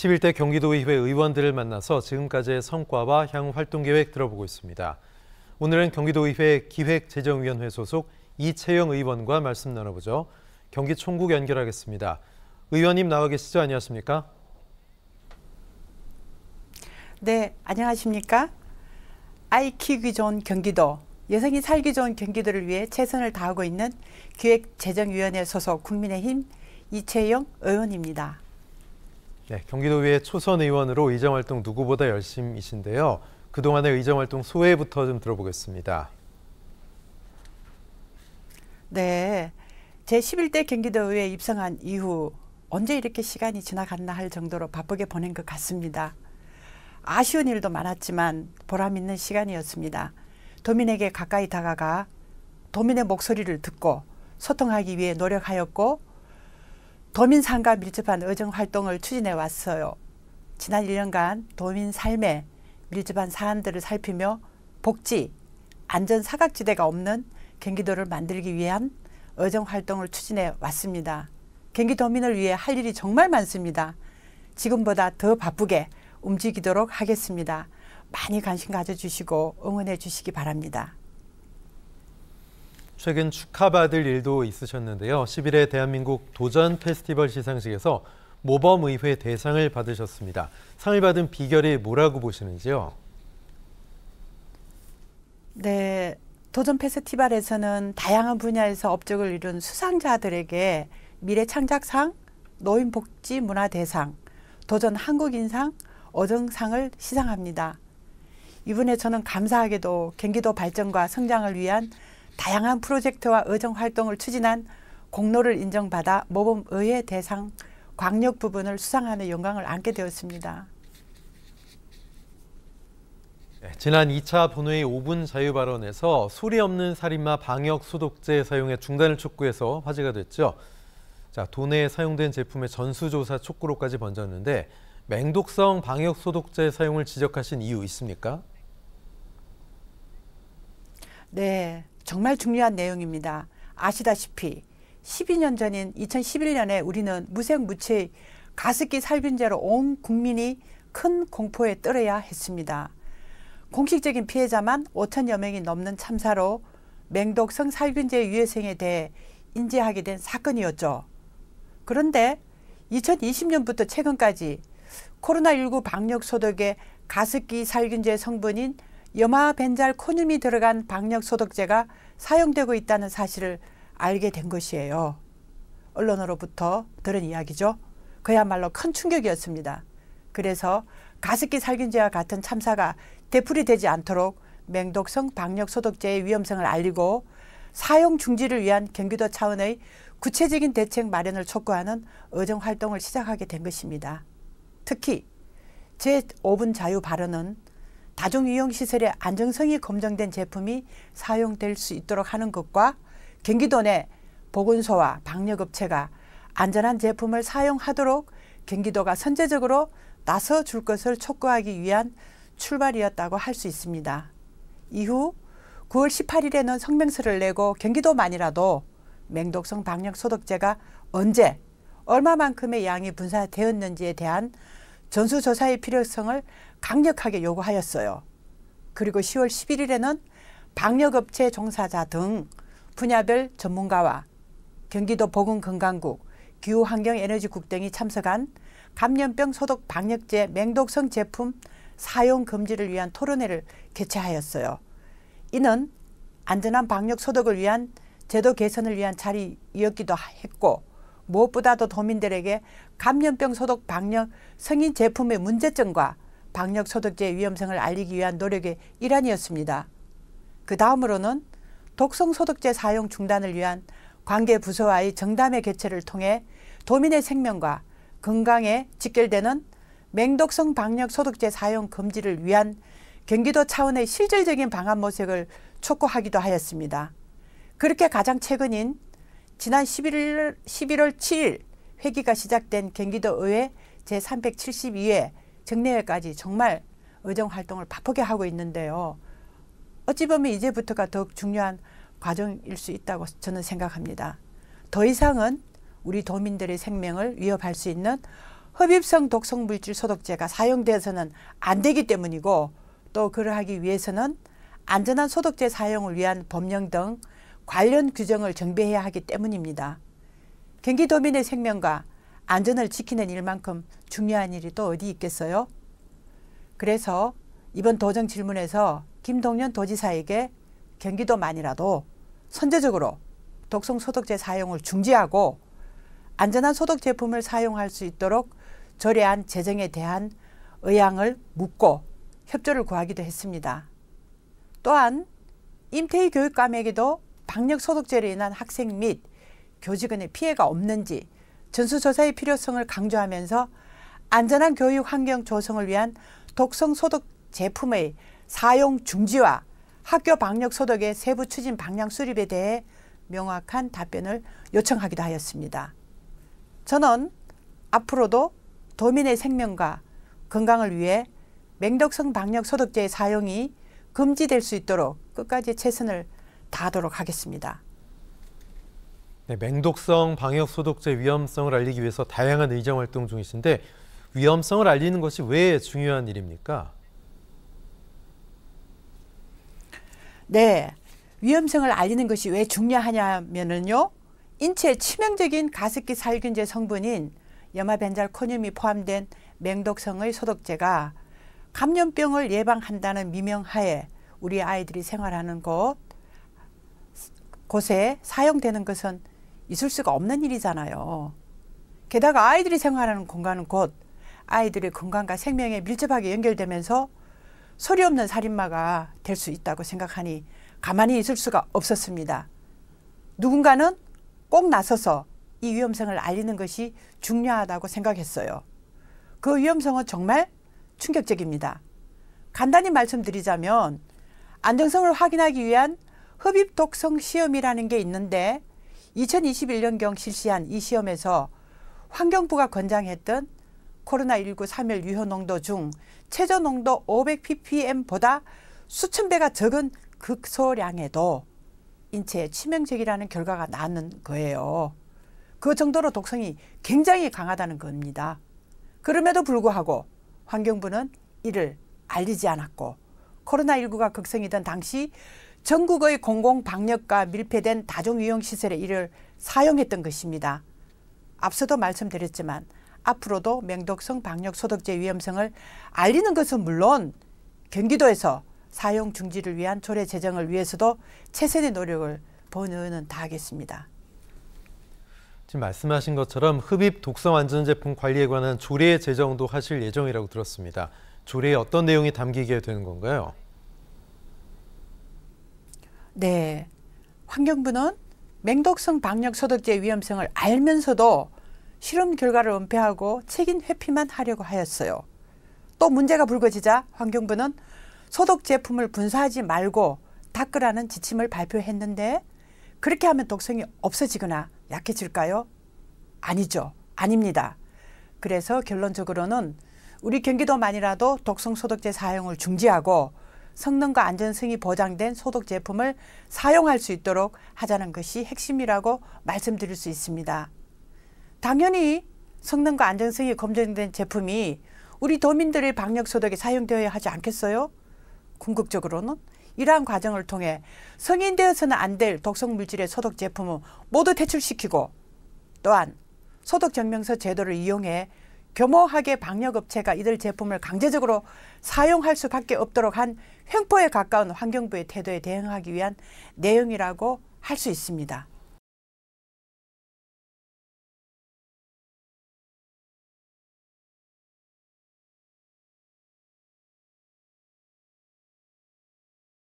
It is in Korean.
11대 경기도의회 의원들을 만나서 지금까지의 성과와 향후 활동 계획 들어보고 있습니다. 오늘은 경기도의회 기획재정위원회 소속 이채영 의원과 말씀 나눠보죠. 경기 총국 연결하겠습니다. 의원님 나와 계시죠? 안녕하십니까? 네, 안녕하십니까? 아이 키우기 좋은 경기도, 여성이 살기 좋은 경기도를 위해 최선을 다하고 있는 기획재정위원회 소속 국민의힘 이채영 의원입니다. 네, 경기도의회 초선 의원으로 의정활동 누구보다 열심이신데요. 그동안의 의정활동 소회부터 좀 들어보겠습니다. 네, 제11대 경기도의회에 입성한 이후 언제 이렇게 시간이 지나갔나 할 정도로 바쁘게 보낸 것 같습니다. 아쉬운 일도 많았지만 보람 있는 시간이었습니다. 도민에게 가까이 다가가 도민의 목소리를 듣고 소통하기 위해 노력하였고 도민상과 밀접한 의정활동을 추진해 왔어요. 지난 1년간 도민 삶에 밀접한 사안들을 살피며 복지, 안전 사각지대가 없는 경기도를 만들기 위한 의정활동을 추진해 왔습니다. 경기도민을 위해 할 일이 정말 많습니다. 지금보다 더 바쁘게 움직이도록 하겠습니다. 많이 관심 가져주시고 응원해 주시기 바랍니다. 최근 축하받을 일도 있으셨는데요. 11회 대한민국 도전 페스티벌 시상식에서 모범의회 대상을 받으셨습니다. 상을 받은 비결이 뭐라고 보시는지요? 네, 도전 페스티벌에서는 다양한 분야에서 업적을 이룬 수상자들에게 미래창작상, 노인복지문화대상, 도전 한국인상, 어정상을 시상합니다. 이번에 저는 감사하게도 경기도 발전과 성장을 위한 다양한 프로젝트와 의정활동을 추진한 공로를 인정받아 모범의회 대상 광역 부분을 수상하는 영광을 안게 되었습니다. 네, 지난 2차 본회의 5분 자유 발언에서 소리 없는 살인마 방역 소독제 사용의 중단을 촉구해서 화제가 됐죠. 자, 도내에 사용된 제품의 전수조사 촉구로까지 번졌는데 맹독성 방역 소독제 사용을 지적하신 이유 있습니까? 네, 정말 중요한 내용입니다. 아시다시피 12년 전인 2011년에 우리는 무색무취의 가습기 살균제로 온 국민이 큰 공포에 떨어야 했습니다. 공식적인 피해자만 5천여 명이 넘는 참사로 맹독성 살균제의 위해성에 대해 인지하게 된 사건이었죠. 그런데 2020년부터 최근까지 코로나19 방역 소독에 가습기 살균제 성분인 염화벤잘코늄이 들어간 방역 소독제가 사용되고 있다는 사실을 알게 된 것이에요. 언론으로부터 들은 이야기죠. 그야말로 큰 충격이었습니다. 그래서 가습기 살균제와 같은 참사가 되풀이되지 않도록 맹독성 방역 소독제의 위험성을 알리고 사용 중지를 위한 경기도 차원의 구체적인 대책 마련을 촉구하는 의정활동을 시작하게 된 것입니다. 특히 제5분 자유 발언은 다중이용시설의 안정성이 검증된 제품이 사용될 수 있도록 하는 것과 경기도 내 보건소와 방역업체가 안전한 제품을 사용하도록 경기도가 선제적으로 나서줄 것을 촉구하기 위한 출발이었다고 할 수 있습니다. 이후 9월 18일에는 성명서를 내고 경기도만이라도 맹독성 방역 소독제가 언제 얼마만큼의 양이 분사되었는지에 대한 전수조사의 필요성을 강력하게 요구하였어요. 그리고 10월 11일에는 방역업체 종사자 등 분야별 전문가와 경기도 보건건강국, 기후환경에너지국 등이 참석한 감염병 소독 방역제 맹독성 제품 사용 금지를 위한 토론회를 개최하였어요. 이는 안전한 방역 소독을 위한 제도 개선을 위한 자리이었기도 했고 무엇보다도 도민들에게 감염병 소독 방역 성인 제품의 문제점과 방역 소독제의 위험성을 알리기 위한 노력의 일환이었습니다. 그 다음으로는 독성 소독제 사용 중단을 위한 관계 부서와의 정담회 개최를 통해 도민의 생명과 건강에 직결되는 맹독성 방역 소독제 사용 금지를 위한 경기도 차원의 실질적인 방안 모색을 촉구하기도 하였습니다. 그렇게 가장 최근인 지난 11월 7일 회기가 시작된 경기도의회 제372회 정례회까지 정말 의정활동을 바쁘게 하고 있는데요. 어찌 보면 이제부터가 더욱 중요한 과정일 수 있다고 저는 생각합니다. 더 이상은 우리 도민들의 생명을 위협할 수 있는 흡입성 독성물질 소독제가 사용되어서는 안 되기 때문이고, 또 그러하기 위해서는 안전한 소독제 사용을 위한 법령 등 관련 규정을 정비해야 하기 때문입니다. 경기도민의 생명과 안전을 지키는 일만큼 중요한 일이 또 어디 있겠어요? 그래서 이번 도정 질문에서 김동연 도지사에게 경기도만이라도 선제적으로 독성 소독제 사용을 중지하고 안전한 소독 제품을 사용할 수 있도록 조례안 제정에 대한 의향을 묻고 협조를 구하기도 했습니다. 또한 임태희 교육감에게도 방역 소독제로 인한 학생 및 교직원의 피해가 없는지 전수조사의 필요성을 강조하면서 안전한 교육 환경 조성을 위한 독성 소독 제품의 사용 중지와 학교 방역 소독의 세부 추진 방향 수립에 대해 명확한 답변을 요청하기도 하였습니다. 저는 앞으로도 도민의 생명과 건강을 위해 맹독성 방역 소독제의 사용이 금지될 수 있도록 끝까지 최선을 다하도록 하겠습니다. 네, 맹독성 방역 소독제 위험성을 알리기 위해서 다양한 의정 활동 중이신데 위험성을 알리는 것이 왜 중요한 일입니까? 네, 위험성을 알리는 것이 왜 중요하냐면요. 인체에 치명적인 가습기 살균제 성분인 염화벤잘코늄이 포함된 맹독성의 소독제가 감염병을 예방한다는 미명하에 우리 아이들이 생활하는 곳에 사용되는 것은 있을 수가 없는 일이잖아요. 게다가 아이들이 생활하는 공간은 곧 아이들의 건강과 생명에 밀접하게 연결되면서 소리 없는 살인마가 될 수 있다고 생각하니 가만히 있을 수가 없었습니다. 누군가는 꼭 나서서 이 위험성을 알리는 것이 중요하다고 생각했어요. 그 위험성은 정말 충격적입니다. 간단히 말씀드리자면 안정성을 확인하기 위한 흡입 독성 시험이라는 게 있는데 2021년경 실시한 이 시험에서 환경부가 권장했던 코로나19 3일 유효 농도 중 최저 농도 500ppm보다 수천 배가 적은 극소량에도 인체에 치명적이라는 결과가 나는 거예요. 그 정도로 독성이 굉장히 강하다는 겁니다. 그럼에도 불구하고 환경부는 이를 알리지 않았고 코로나19가 극성이던 당시 전국의 공공방역과 밀폐된 다중유용시설에 이를 사용했던 것입니다. 앞서도 말씀드렸지만 앞으로도 맹독성 방역 소독제 위험성을 알리는 것은 물론 경기도에서 사용 중지를 위한 조례 제정을 위해서도 최선의 노력을 본의원은 다하겠습니다. 지금 말씀하신 것처럼 흡입 독성 안전제품 관리에 관한 조례 제정도 하실 예정이라고 들었습니다. 조례에 어떤 내용이 담기게 되는 건가요? 네, 환경부는 맹독성 방역 소독제 위험성을 알면서도 실험 결과를 은폐하고 책임 회피만 하려고 하였어요. 또 문제가 불거지자 환경부는 소독 제품을 분사하지 말고 닦으라는 지침을 발표했는데 그렇게 하면 독성이 없어지거나 약해질까요? 아니죠. 아닙니다. 그래서 결론적으로는 우리 경기도만이라도 독성 소독제 사용을 중지하고 성능과 안전성이 보장된 소독 제품을 사용할 수 있도록 하자는 것이 핵심이라고 말씀드릴 수 있습니다. 당연히 성능과 안전성이 검증된 제품이 우리 도민들의 방역 소독에 사용되어야 하지 않겠어요? 궁극적으로는 이러한 과정을 통해 승인되어서는 안 될 독성 물질의 소독 제품은 모두 퇴출시키고 또한 소독증명서 제도를 이용해 교모하게 방역업체가 이들 제품을 강제적으로 사용할 수밖에 없도록 한 횡포에 가까운 환경부의 태도에 대응하기 위한 내용이라고 할 수 있습니다.